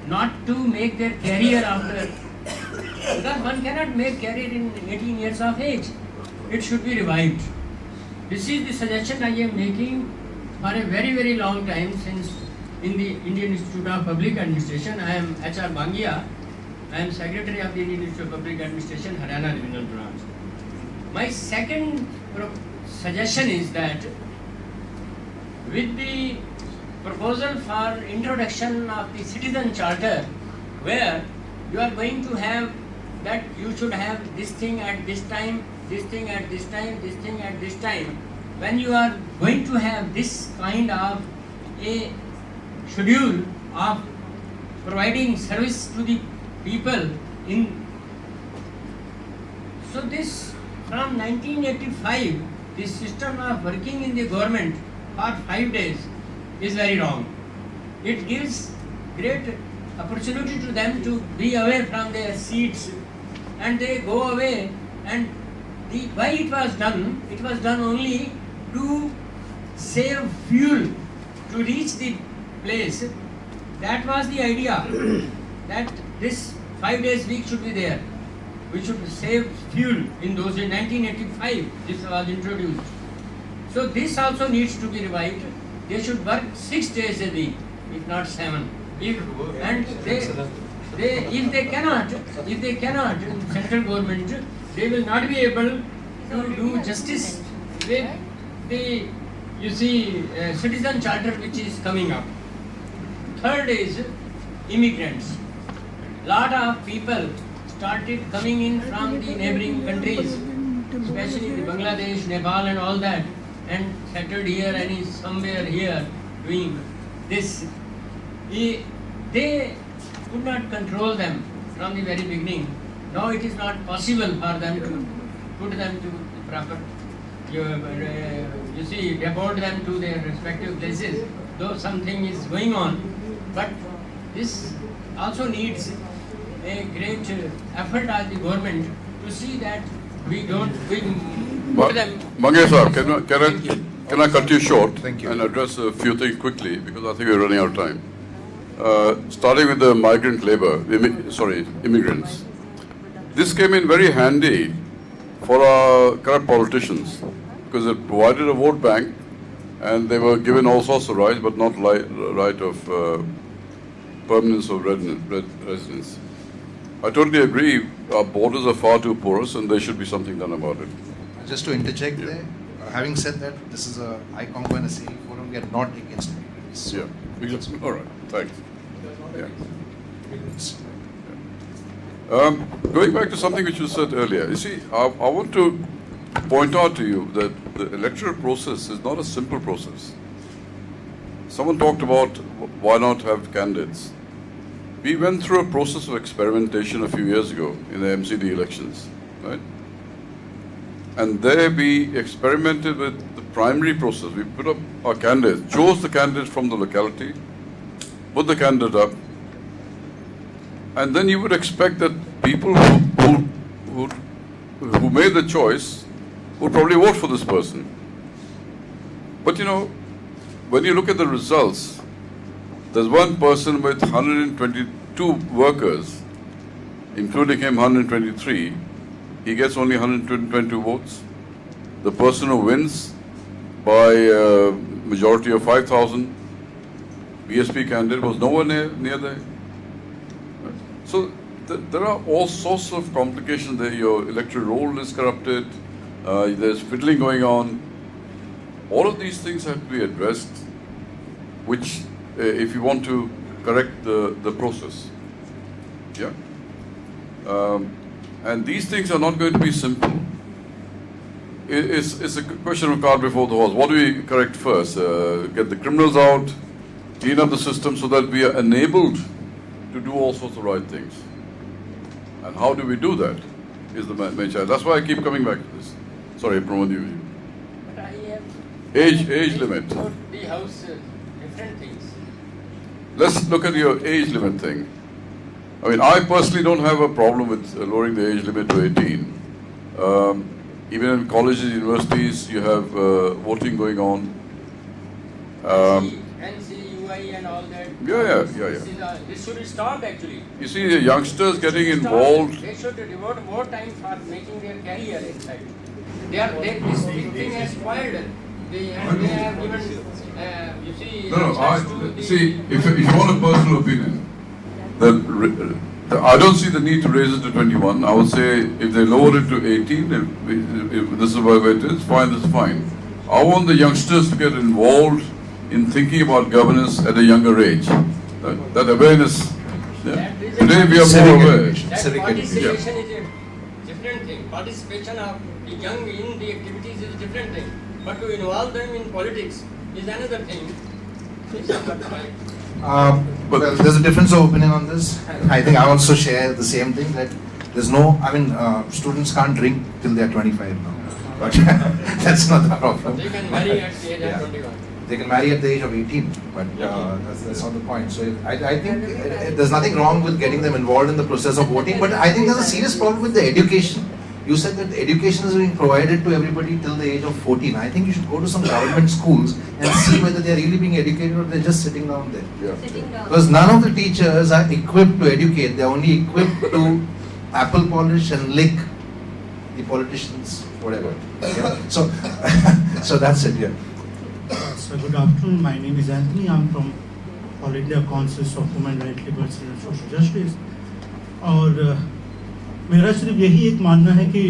not to make their career after, because one cannot make career in 18 years of age. It should be revived. This is the suggestion I am making for a very, very long time since in the Indian Institute of Public Administration. I am H.R. Bangia. I am Secretary of the Indian Institute of Public Administration, Haryana Regional Branch. My second suggestion is that with the proposal for introduction of the citizen charter, where you are going to have that you should have this thing at this time, this thing at this time, this thing at this time. When you are going to have this kind of a schedule of providing service to the people in, so this from 1985, this system of working in the government for 5 days is very wrong. It gives great opportunity to them to be away from their seats, and they go away. And why it was done only to save fuel to reach the place. That was the idea, that this 5 days week should be there. We should save fuel in those in 1985. This was introduced. So this also needs to be revived. They should work 6 days a week, if not 7. If they cannot, in central government, they will not be able to do justice with the, citizen charter which is coming up. Third is immigrants. Lot of people started coming in from the neighboring countries, especially the Bangladesh, Nepal and all that, and settled here and is somewhere here doing this. They could not control them from the very beginning. Now it is not possible for them to put them to the proper, deport them to their respective places, though something is going on. But this also needs a great effort of the government to see that we put them. Mangesh sir, can I cut you short? Thank you. And address a few things quickly, because I think we're running out of time. Starting with the migrant labor, immigrants. This came in very handy for our corrupt politicians, because it provided a vote bank, and they were given all sorts of rights, but not right of permanence of residence. I totally agree. Our borders are far too porous, and there should be something done about it. Just to interject there, having said that, this is a ICONGO and a CE forum. We are not against immigrants. Yeah. Because, all right. Thanks. Yeah. Going back to something which you said earlier, you see, I want to point out to you that the electoral process is not a simple process. Someone talked about why not have candidates. We went through a process of experimentation a few years ago in the MCD elections, right? And there we experimented with the primary process. We put up our candidates, chose the candidates from the locality, put the candidate up, and then you would expect that people who made the choice would probably vote for this person. But when you look at the results, there's one person with 122 workers, including him 123, he gets only 122 votes. The person who wins by a majority of 5,000, BSP candidate, was nowhere near there. So there are all sorts of complications there. Your electoral roll is corrupted, there's fiddling going on. All of these things have to be addressed, which if you want to correct the process. Yeah. And these things are not going to be simple. It's a question of cart before the horse. What do we correct first? Get the criminals out, clean up the system so that we are enabled to do all sorts of right things. And how do we do that is the main challenge. That's why I keep coming back to this. Sorry, Pramod, you. But I have Age limit. the house different things. Let's look at your age limit thing. I mean, I personally don't have a problem with lowering the age limit to 18. Even in colleges, universities, you have voting going on. And see, you PTY and all that. This should stop actually. You see, the youngsters getting involved. They should devote more time for making their career inside. This thing has spoiled. They have given, you see. See, if you want a personal opinion, then I don't see the need to raise it to 21. I would say if they lower it to 18, if this is where it is, fine, that's fine. I want the youngsters to get involved in thinking about governance at a younger age. That awareness. Yeah. Today we are more aware. That participation is a different thing. Participation of the young in the activities is a different thing. But to involve them in politics is another thing. Well, there's a difference of opinion on this. I think I also share the same thing that there's no, students can't drink till they're 25 now. But that's not the problem. They can marry at the age of 21. They can marry at the age of 18, but that's not the point. So I think there's nothing wrong with getting them involved in the process of voting, but I think there's a serious problem with the education. You said that the education is being provided to everybody till the age of 14. I think you should go to some government schools and see whether they're really being educated or they're just sitting down there. Yeah. Because none of the teachers are equipped to educate. They're only equipped to apple polish and lick the politicians, whatever. Yeah? So, so that's it. Yeah. So good afternoon. My name is Anthony. I'm from All India Council of Human Rights, Liberty and Social Justice. और मेरा सिर्फ यही एक मानना है कि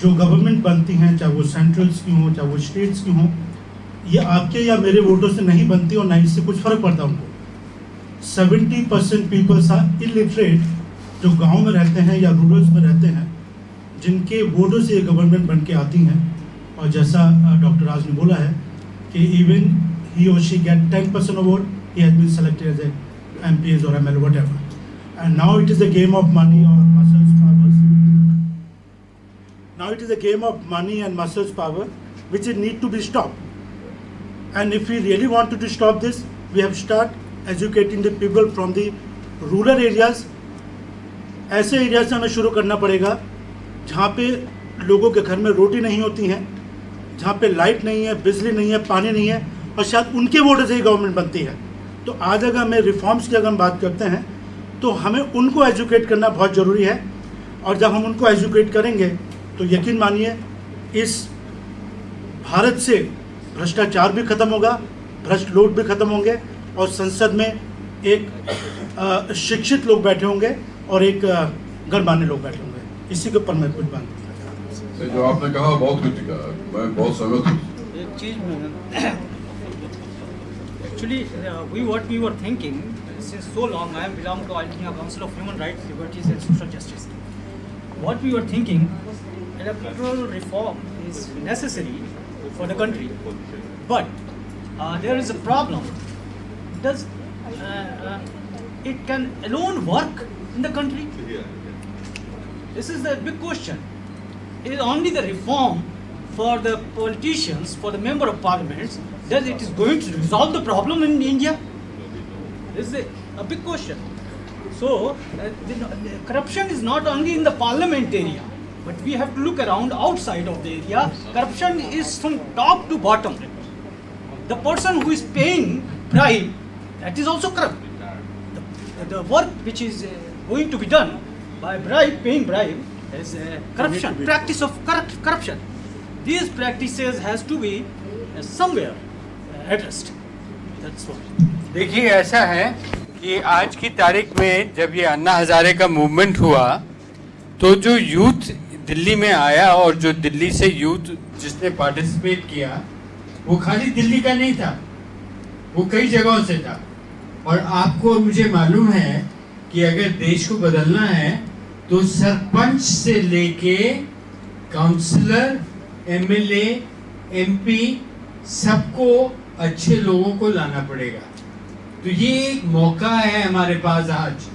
जो government बनती हैं, चाहे वो सेंट्रल्स की हों, चाहे वो स्टेट्स की हों, ये आपके या मेरे वोटों से नहीं बनती और ना इससे कुछ फर्क पड़ता उनको। 70% पीपल्स आर इलिटरेट, जो गांव में रहते हैं या रूरल्स में रहते हैं, जिनके वोटों से ये गवर्नमेंट बन के आती हैं। और जैसा डॉक्टर राज ने बोला है कि इवन ही और she get 10% of vote, he has been selected as a MPs or ML whatever. And now it is a game of money or muscles powers. Now it is a game of money and muscles power, which need to be stopped. And if we really wanted to stop this, we have to start educating the people from the rural areas. ऐसे area से हमें शुरू करना पड़ेगा जहाँ पे लोगों के घर में रोटी नहीं होती हैं, जहाँ पे लाइट नहीं है, बिजली नहीं है, पानी नहीं है, और शायद उनके वोटों से ही गवर्नमेंट बनती है। तो आज अगर हमें रिफॉर्म्स की अगर हम बात करते हैं तो हमें उनको एजुकेट करना बहुत ज़रूरी है। और जब हम उनको एजुकेट करेंगे तो यकीन मानिए इस भारत से भ्रष्टाचार भी ख़त्म होगा, भ्रष्ट लोग भी ख़त्म होंगे, और संसद में एक शिक्षित लोग बैठे होंगे और एक गणमान्य लोग बैठे होंगे। इसी के ऊपर मैं कुछ बात करना चाहता हूँ। जो आपने कहा बहुत कुछ कहा, मैं बहुत सहमत हूँ। एक चीज़ में actually what we were thinking since so long, I belong to All India Council of Human Rights, Liberties and Social Justice. What we were thinking, electoral reform is necessary for the country, but there is a problem. Does it can alone work in the country? This is the big question. It is only the reform for the politicians, for the member of parliaments, that it is going to resolve the problem in India? This is a big question. So, the corruption is not only in the parliament area, but we have to look around outside of the area. Corruption is from top to bottom. The person who is paying bribe, that is also corrupt. The work which is going to be done by paying bribe is corruption, practice of corruption. These practices has to be somewhere addressed. That's what. देखिए ऐसा है कि आज की तारीख में जब ये अन्ना हजारे का मूवमेंट हुआ तो जो यूथ दिल्ली में आया और जो दिल्ली से यूथ जिसने पार्टिसिपेट किया वो खाली दिल्ली का नहीं था, वो कई जगहों से था। और आपको मुझे मालूम है कि अगर देश को बदलना है तो सरपंच से लेके काउंसलर, MLA, MP सबको अच्छे लोगों को लाना पड़ेगा। तो ये एक मौका है हमारे पास आज